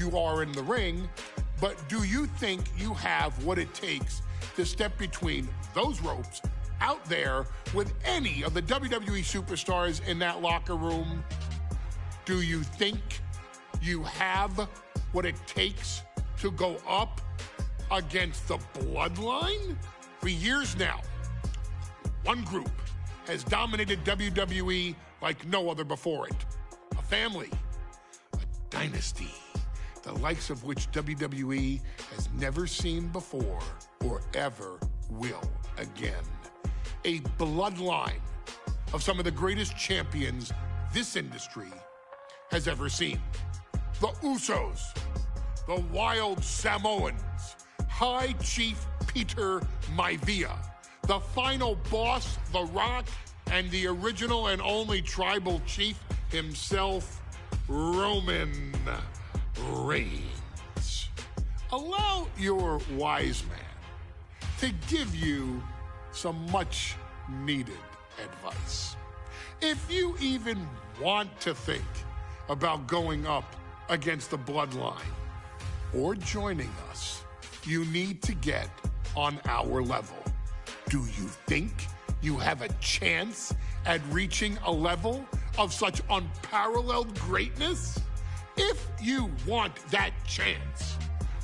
you are in the ring, but do you think you have what it takes to step between those ropes out there with any of the WWE superstars in that locker room? Do you think you have what it takes to go up against the Bloodline? For years now, one group has dominated WWE like no other before it. A family, a dynasty, the likes of which WWE has never seen before or ever will again. A bloodline of some of the greatest champions this industry has ever seen. The Usos, the Wild Samoans, High Chief Peter Maivia, the final boss, The Rock, and the original and only tribal chief himself, Roman Reigns. Allow your wise man to give you some much needed advice. If you even want to think about going up against the Bloodline or joining us, you need to get on our level. Do you think you have a chance at reaching a level of such unparalleled greatness? If you want that chance,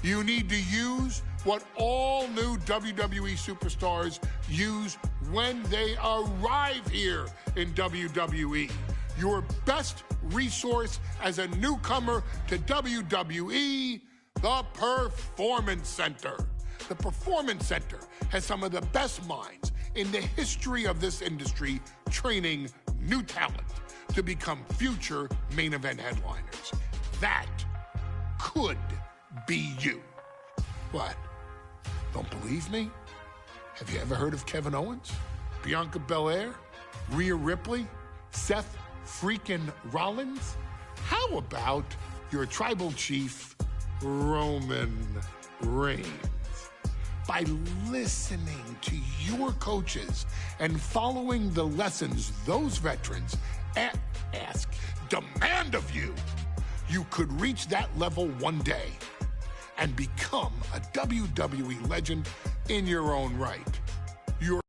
you need to use what all new WWE superstars use when they arrive here in WWE. Your best resource as a newcomer to WWE, the Performance Center. The Performance Center has some of the best minds in the history of this industry training new talent to become future main event headliners. That could be you. What? Don't believe me? Have you ever heard of Kevin Owens, Bianca Belair, Rhea Ripley, Seth freaking Rollins? How about your tribal chief, Roman Reigns? By listening to your coaches and following the lessons those veterans demand of you, you could reach that level one day and become a WWE legend in your own right. You're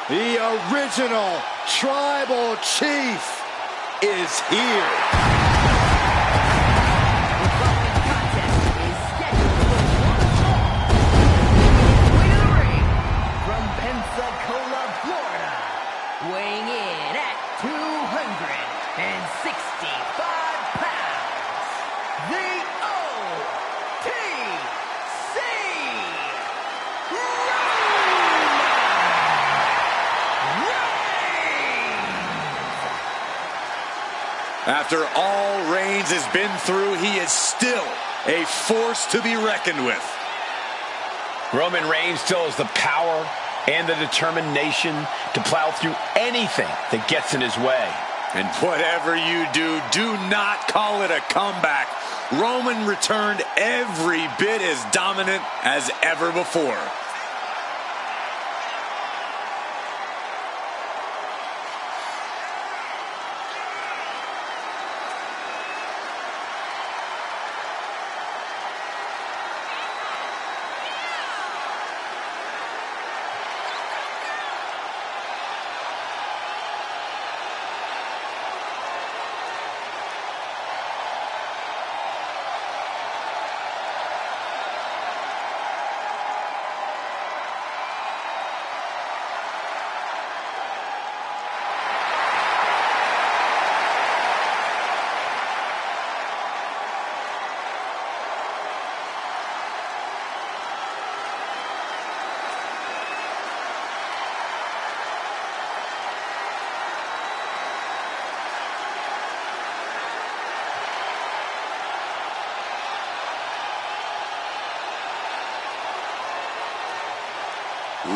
The original Tribal Chief is here. The following contest is scheduled for one fall. Winner of the ring, from Pensacola, Florida, weighing in at 265 pounds, the OTC After all Reigns has been through, he is still a force to be reckoned with. Roman Reigns still has the power and the determination to plow through anything that gets in his way. And whatever you do, do not call it a comeback. Roman returned every bit as dominant as ever before.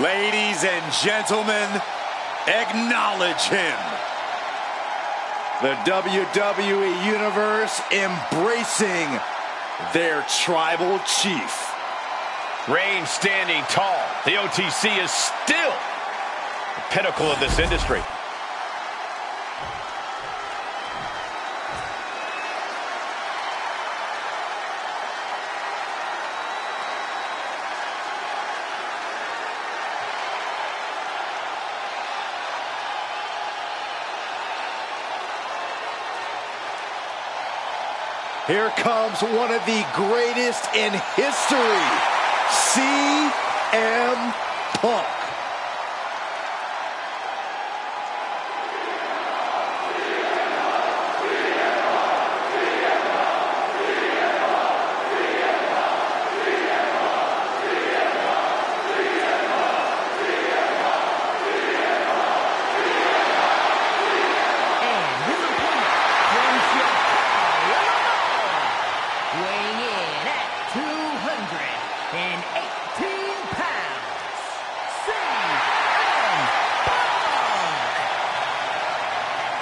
Ladies and gentlemen, acknowledge him. The WWE Universe embracing their Tribal Chief. Reigns standing tall. The OTC is still the pinnacle of this industry. Here comes one of the greatest in history, CM Punk.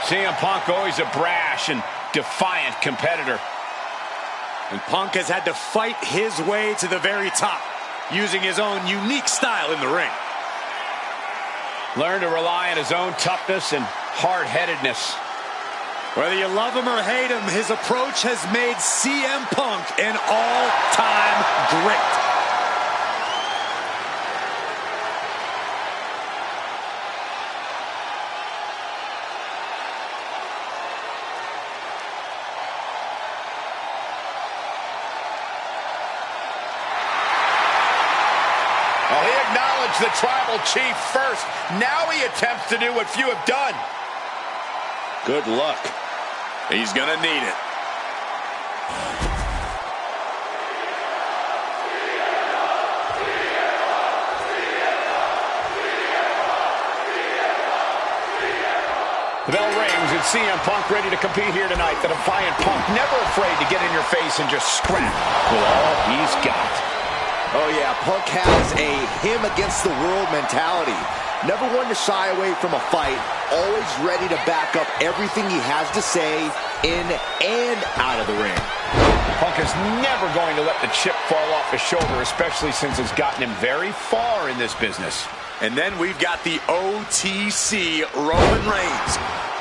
CM Punk, always a brash and defiant competitor. And Punk has had to fight his way to the very top, using his own unique style in the ring. Learned to rely on his own toughness and hard-headedness. Whether you love him or hate him, his approach has made CM Punk an all-time great. acknowledge the tribal chief first. Now he attempts to do what few have done. Good luck. He's going to need it. The bell rings and CM Punk ready to compete here tonight. The defiant Punk, never afraid to get in your face and just scrap with all he's got. Oh yeah, Punk has a him against the world mentality. Never one to shy away from a fight. Always ready to back up everything he has to say in and out of the ring. Punk is never going to let the chip fall off his shoulder, especially since it's gotten him very far in this business. And then we've got the OTC Roman Reigns,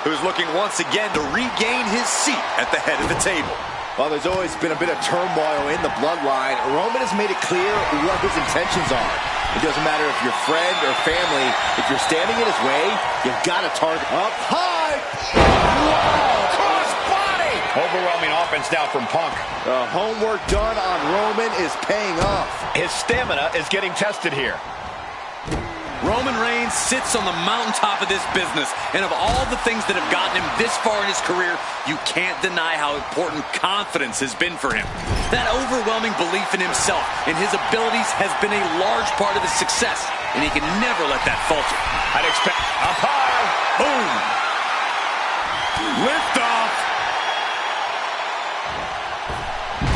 who's looking once again to regain his seat at the head of the table. Well, there's always been a bit of turmoil in the bloodline. Roman has made it clear what his intentions are. It doesn't matter if you're friend or family. If you're standing in his way, you've got to target up high. Wow! Cross body! Overwhelming offense now from Punk. The homework done on Roman is paying off. His stamina is getting tested here. Roman Reigns sits on the mountaintop of this business, and of all the things that have gotten him this far in his career, you can't deny how important confidence has been for him. That overwhelming belief in himself and his abilities has been a large part of his success, and he can never let that falter. I'd expect up high. Boom! Lift off!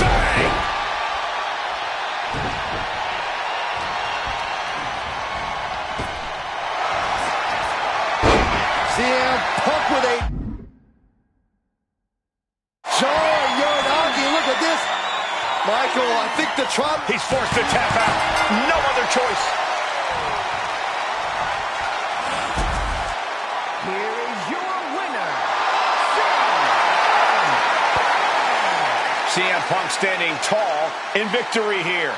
Bang! CM Punk with a John Yoranagi. Look at this. Michael, I think the Trump. He's forced to tap out. No other choice. Here is your winner, CM Punk standing tall in victory here.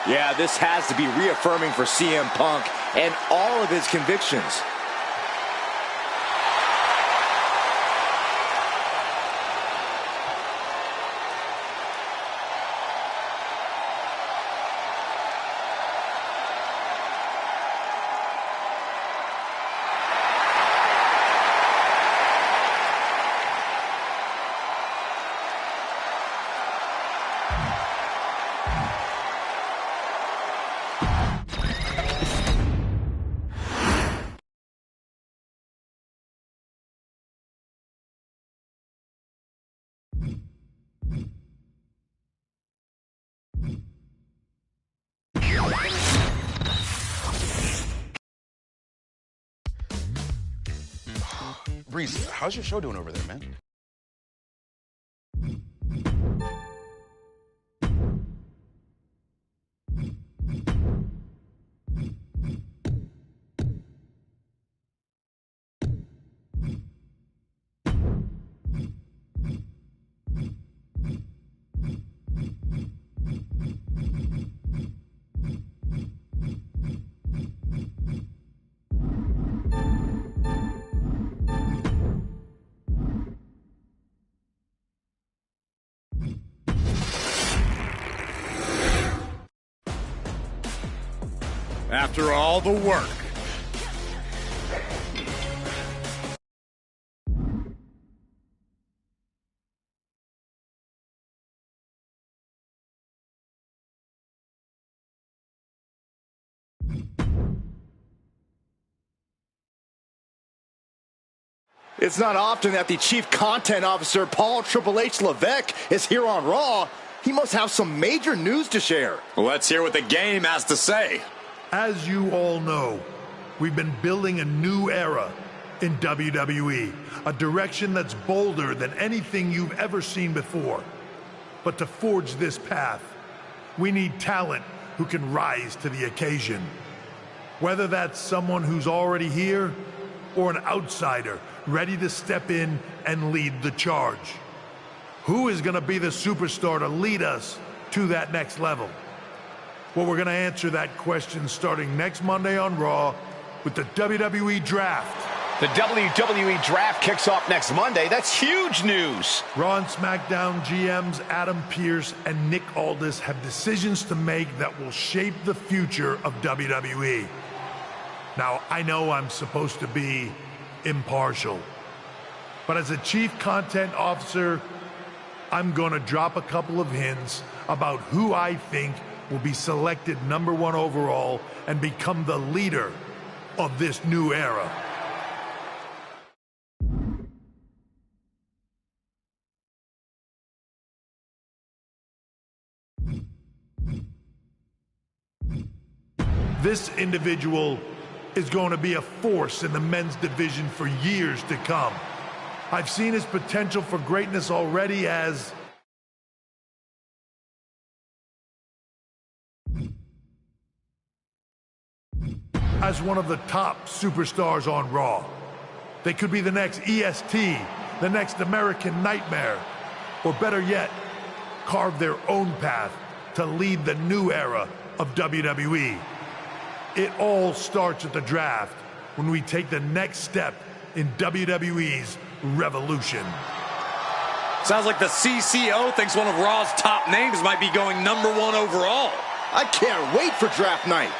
Yeah, this has to be reaffirming for CM Punk and all of his convictions. Breeze, how's your show doing over there, man? After all the work, It's not often that the Chief Content Officer, Paul Triple H Levesque, is here on Raw. He must have some major news to share. let's hear what the game has to say. As you all know, we've been building a new era in WWE, a direction that's bolder than anything you've ever seen before. But to forge this path, we need talent who can rise to the occasion. Whether that's someone who's already here or an outsider ready to step in and lead the charge. Who is going to be the superstar to lead us to that next level? Well, we're going to answer that question starting next Monday on Raw with the WWE Draft. The WWE Draft kicks off next Monday. That's huge news. Raw and SmackDown GMs Adam Pearce and Nick Aldis have decisions to make that will shape the future of WWE. Now, I know I'm supposed to be impartial, but as a chief content officer, I'm gonna drop a couple of hints about who I think will be selected #1 overall and become the leader of this new era. This individual is going to be a force in the men's division for years to come. I've seen his potential for greatness already as one of the top superstars on Raw. They could be the next EST, the next American Nightmare, or better yet, carve their own path to lead the new era of WWE. It all starts at the draft when we take the next step in WWE's revolution. Sounds like the CCO thinks one of Raw's top names might be going #1 overall. I can't wait for draft night.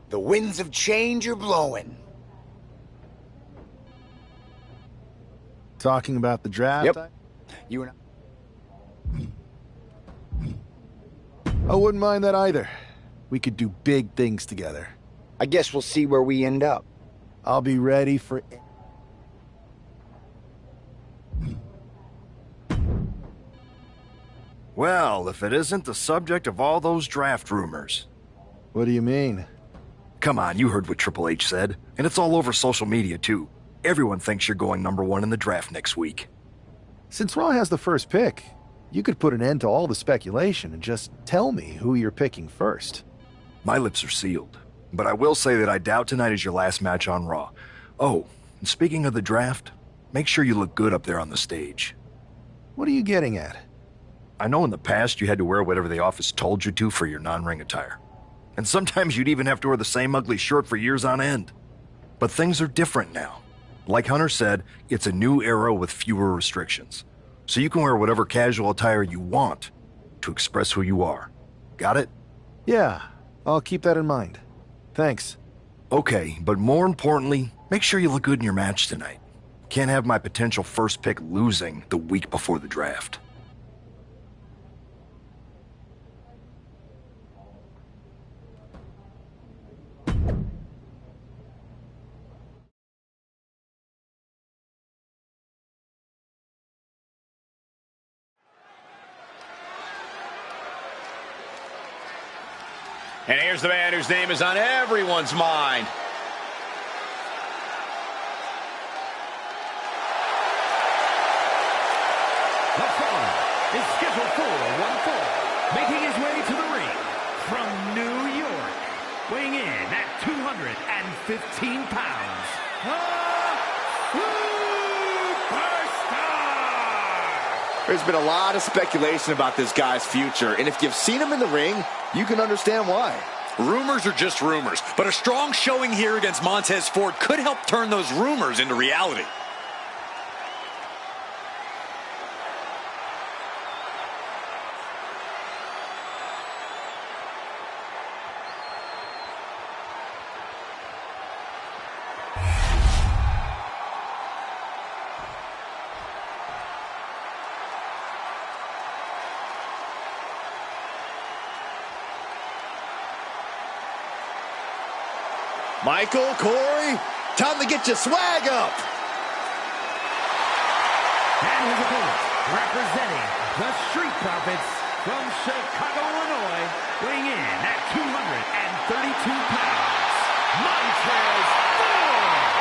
The winds of change are blowing. Talking about the draft? Yep. You and I wouldn't mind that either. We could do big things together. I guess we'll see where we end up. I'll be ready for... Well, if it isn't the subject of all those draft rumors. What do you mean? Come on, you heard what Triple H said. And it's all over social media, too. Everyone thinks you're going #1 in the draft next week. Since Raw has the first pick, you could put an end to all the speculation and just tell me who you're picking first. My lips are sealed. But I will say that I doubt tonight is your last match on Raw. Oh, And speaking of the draft, make sure you look good up there on the stage. What are you getting at? I know in the past you had to wear whatever the office told you to for your non-ring attire. And sometimes you'd even have to wear the same ugly shirt for years on end. But things are different now. Like Hunter said, it's a new era with fewer restrictions. So you can wear whatever casual attire you want to express who you are. Got it? Yeah, I'll keep that in mind. Thanks. Okay, but more importantly, make sure you look good in your match tonight. Can't have my potential first pick losing the week before the draft. And here's the man whose name is on everyone's mind. The following is scheduled for one fall, making his way to the ring from New York, weighing in at 215 pounds, the Superstar! There's been a lot of speculation about this guy's future, and if you've seen him in the ring, you can understand why. Rumors are just rumors, but a strong showing here against Montez Ford could help turn those rumors into reality. Michael, Corey, time to get your swag up. And his opponent, representing the Street Profits from Chicago, Illinois, weighing in at 232 pounds, Montez Ford!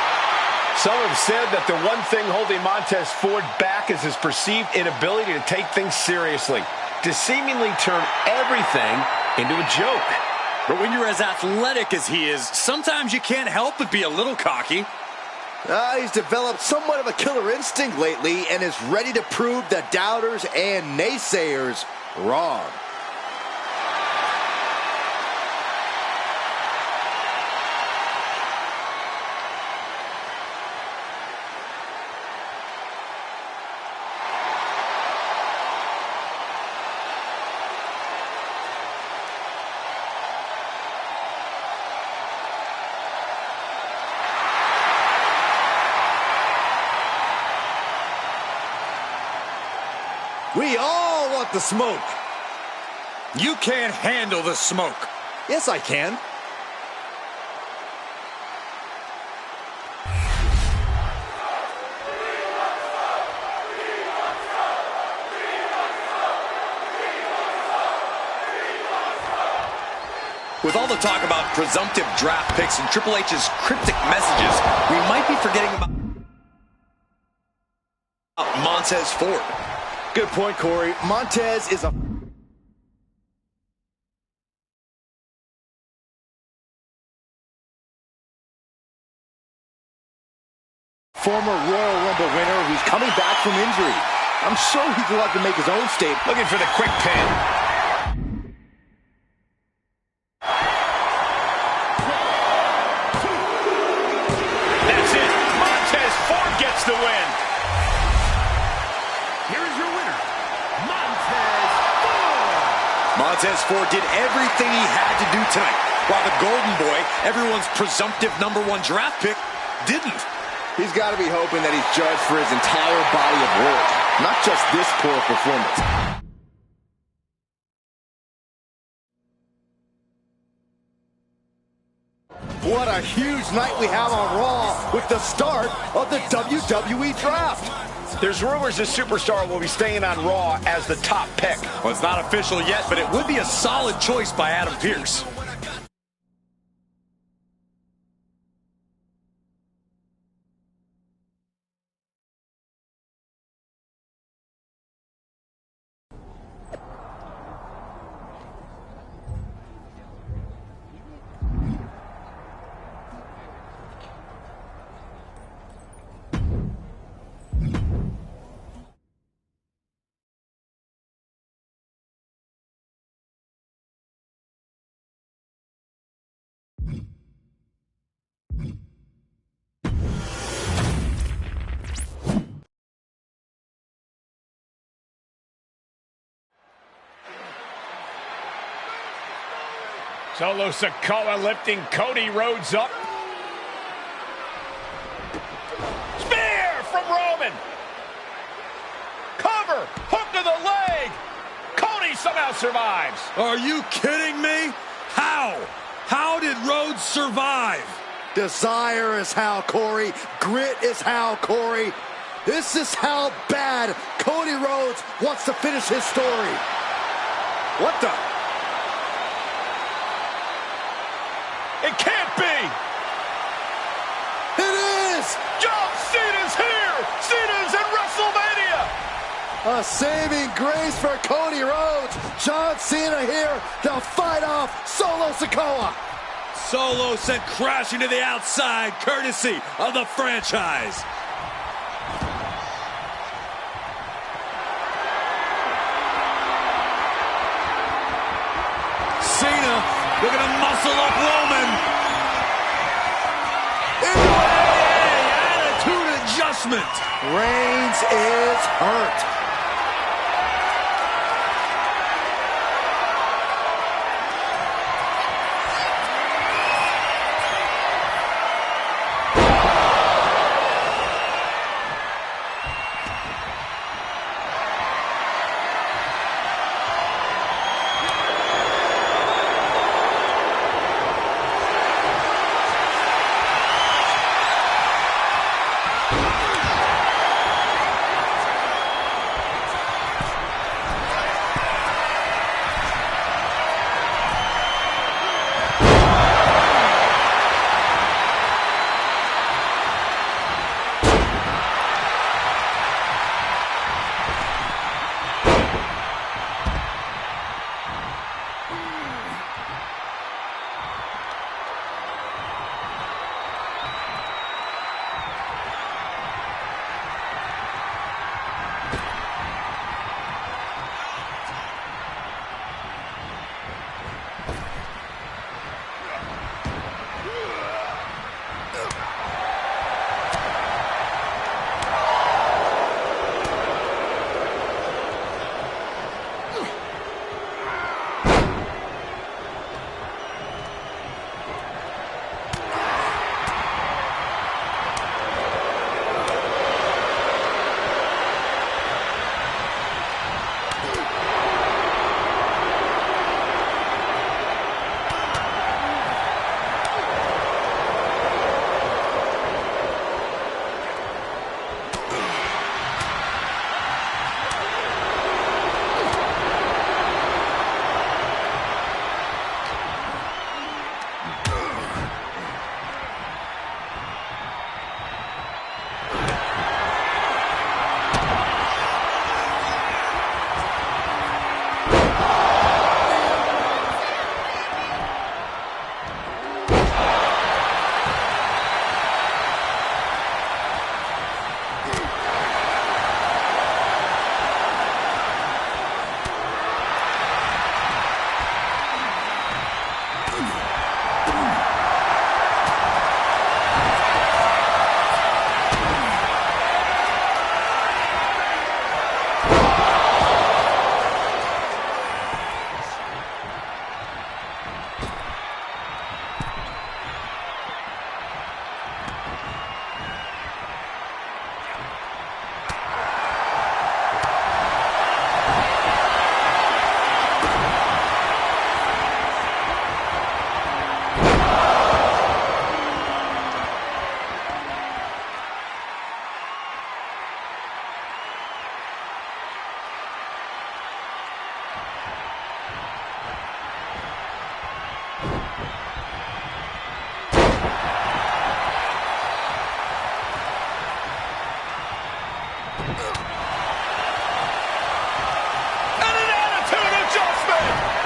Some have said that the one thing holding Montez Ford back is his perceived inability to take things seriously, to seemingly turn everything into a joke. But when you're as athletic as he is, sometimes you can't help but be a little cocky. He's developed somewhat of a killer instinct lately and is ready to prove the doubters and naysayers wrong. We all want the smoke. You can't handle the smoke. Yes, I can. With all the talk about presumptive draft picks and Triple H's cryptic messages, we might be forgetting about Montez Ford. Good point, Corey. Montez is a former Royal Rumble winner who's coming back from injury. I'm sure he'd love to make his own statement. Looking for the quick pin. That's it. Montez Ford gets the win. Here's your winner, Montez Ford! Montez Ford did everything he had to do tonight, while the Golden Boy, everyone's presumptive #1 draft pick, didn't. He's got to be hoping that he's judged for his entire body of work, not just this poor performance. What a huge night we have on Raw with the start of the WWE Draft. There's rumors this superstar will be staying on Raw as the top pick. Well, it's not official yet, but it would be a solid choice by Adam Pearce. Solo Sikoa lifting Cody Rhodes up. Spear from Roman. Cover, hook to the leg. Cody somehow survives. Are you kidding me? How? How did Rhodes survive? Desire is how, Corey. Grit is how, Corey. This is how bad Cody Rhodes wants to finish his story. What the? It can't be. It is. John Cena's here. Cena's in WrestleMania. A saving grace for Cody Rhodes. John Cena here to fight off Solo Sikoa. Solo sent crashing to the outside, courtesy of the franchise. Cena looking to muscle up Roman. Attitude adjustment. Reigns is hurt.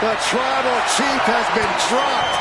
The Tribal Chief has been dropped.